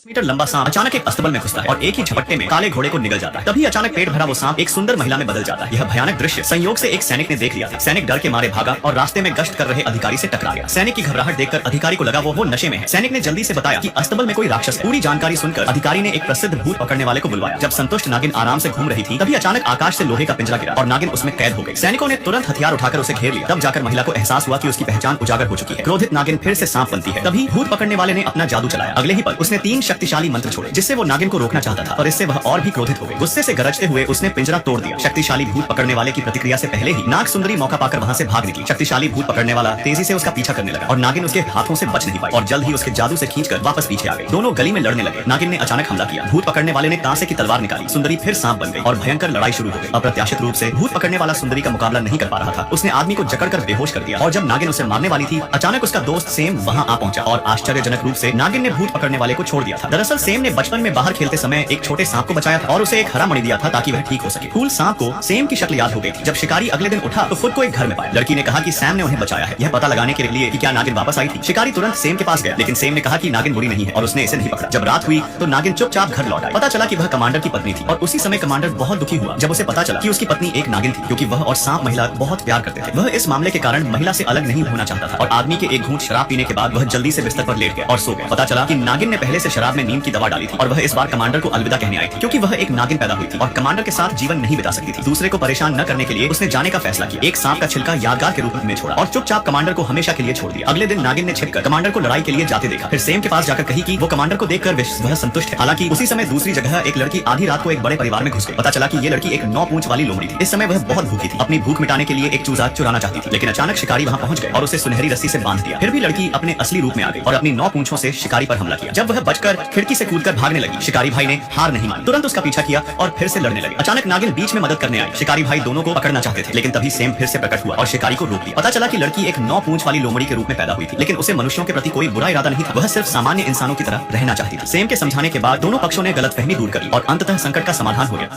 Metre लंबा सांप अचानक एक अस्तबल में घुसता है और एक ही झपट्टे में काले घोड़े को निगल जाता है। तभी अचानक पेट भरा वो सांप एक सुंदर महिला में बदल जाता है। यह भयानक दृश्य संयोग से एक सैनिक ने देख लिया था। सैनिक डर के मारे भागा और रास्ते में गश्त कर रहे अधिकारी से टकरा गया। सैनिक की घबराहट देखकर अधिकारी को लगा वो नशे में है। सैनिक ने जल्दी से बताया कि अस्तबल में कोई राक्षस है। पूरी जानकारी सुनकर अधिकारी ने एक प्रसिद्ध भूत पकड़ने वाले को बुलवाया। जब संतुष्ट नागिन आराम से घूम रही थी तभी अचानक आकाश से लोहे का पिंजरा गिरा और नागिन उसमें कैद हो गई। सैनिकों ने तुरंत हथियार उठाकर उसे घेर लिया। तब जाकर महिला को एहसास हुआ कि उसकी पहचान उजागर हो चुकी है। क्रोधित नागिन फिर से सांप बनती है। तभी भूत पकड़ने वाले ने अपना जादू चलाया। अगले ही पल उसने 3 शक्तिशाली मंत्र छोड़े जिससे वो नागिन को रोकना चाहता था, और इससे वह और भी क्रोधित हो गई। गुस्से से गरजते हुए उसने पिंजरा तोड़ दिया। शक्तिशाली भूत पकड़ने वाले की प्रतिक्रिया से पहले ही नाग सुंदरी मौका पाकर वहां से भाग निकली। शक्तिशाली भूत पकड़ने वाला तेजी से उसका पीछा करने लगा और नागिन उसके हाथों से बच नहीं पाई और जल्द ही उसके जादू से खींचकर वापस पीछे आ गई। दोनों गली में लड़ने लगे। नागिन ने अचानक हमला किया। भूत पकड़ने वाले ने तांसे की तलवार निकाली। सुंदरी फिर सांप बन गई और भयंकर लड़ाई शुरू हो गई। अप्रत्याशित रूप से भूत पकड़ने वाला सुंदरी का मुकाबला नहीं कर पा रहा था। उसने आदमी को जकड़कर बेहोश कर दिया और जब नागिन उसे मारने वाली थी अचानक उसका दोस्त सेम वहां आ पहुंचा और आश्चर्यजनक रूप से नागिन ने भूत पकड़ने वाले को छोड़ दिया था। दरअसल सेम ने बचपन में बाहर खेलते समय एक छोटे सांप को बचाया था और उसे एक हरा मणि दिया था ताकि वह ठीक हो सके। फूल सांप को सेम की शक्ल याद हो गई थी। जब शिकारी अगले दिन उठा तो खुद को एक घर में पाया। लड़की ने कहा कि सैम ने उन्हें बचाया है, यह पता लगाने के लिए कि क्या नागिन वापस आई थी। शिकारी तुरंत सेम के पास गया लेकिन सेम ने कहा कि नागिन बुरी नहीं है और उसने इसे नहीं पकड़ा। जब रात हुई तो नागिन चुपचाप घर लौट आई। पता चला कि वह कमांडर की पत्नी थी और उसी समय कमांडर बहुत दुखी हुआ जब उसे पता चला कि उसकी पत्नी एक नागिन थी, क्योंकि वह और सांप महिला बहुत प्यार करते थे। वह इस मामले के कारण महिला से अलग नहीं होना चाहता था और आदमी के एक घूंट शराब पीने के बाद वह जल्दी से बिस्तर पर लेट गया और सो गया। पता चला कि नागिन ने पहले से शराब में नींद की दवा डाली थी और वह इस बार कमांडर को अलविदा कहने आई थी, क्योंकि वह एक नागिन पैदा हुई थी और कमांडर के साथ जीवन नहीं बिता सकती थी। दूसरे को परेशान न करने के लिए उसने जाने का फैसला किया। एक सांप का छिलका यादगार के रूप में छोड़ा और चुपचाप कमांडर को हमेशा के लिए छोड़ दिया। अगले दिन नागिन ने छिपकर कमांडर को लड़ाई के लिए जाते देखा। फिर सेम के पास जाकर कही कि वो कमांडर को देखकर वह संतुष्ट है। हालांकि उसी समय दूसरी जगह एक लड़की आधी रात को एक बड़े परिवार में घुस गई। पता चला कि ये लड़की एक 9 पूंछ वाली लोमड़ी थी। इस समय वह बहुत भूखी थी। अपनी भूख मिटाने के लिए एक चूजा चुराना चाहती थी, लेकिन अचानक शिकारी वहां पहुंच गए और उसे सुनहरी रस्सी से बांध दिया। फिर भी लड़की अपने असली रूप में आ गई और अपनी 9 पूंछों से शिकारी पर हमला किया। जब वह बचकर खिड़की से कूदकर भागने लगी, शिकारी भाई ने हार नहीं मानी, तुरंत उसका पीछा किया और फिर से लड़ने लगे। अचानक नागिन बीच में मदद करने आई। शिकारी भाई दोनों को पकड़ना चाहते थे, लेकिन तभी सेम फिर से प्रकट हुआ और शिकारी को रोक दिया। पता चला कि लड़की एक 9 पूंछ वाली लोमड़ी के रूप में पैदा हुई थी, लेकिन उसे मनुष्यों के प्रति कोई बुरा इरादा नहीं था। वह सिर्फ सामान्य इंसानों की तरह रहना चाहती थी। सेम के समझाने के बाद दोनों पक्षों ने गलतफहमी दूर कर ली और अंततः संकट का समाधान हो गया।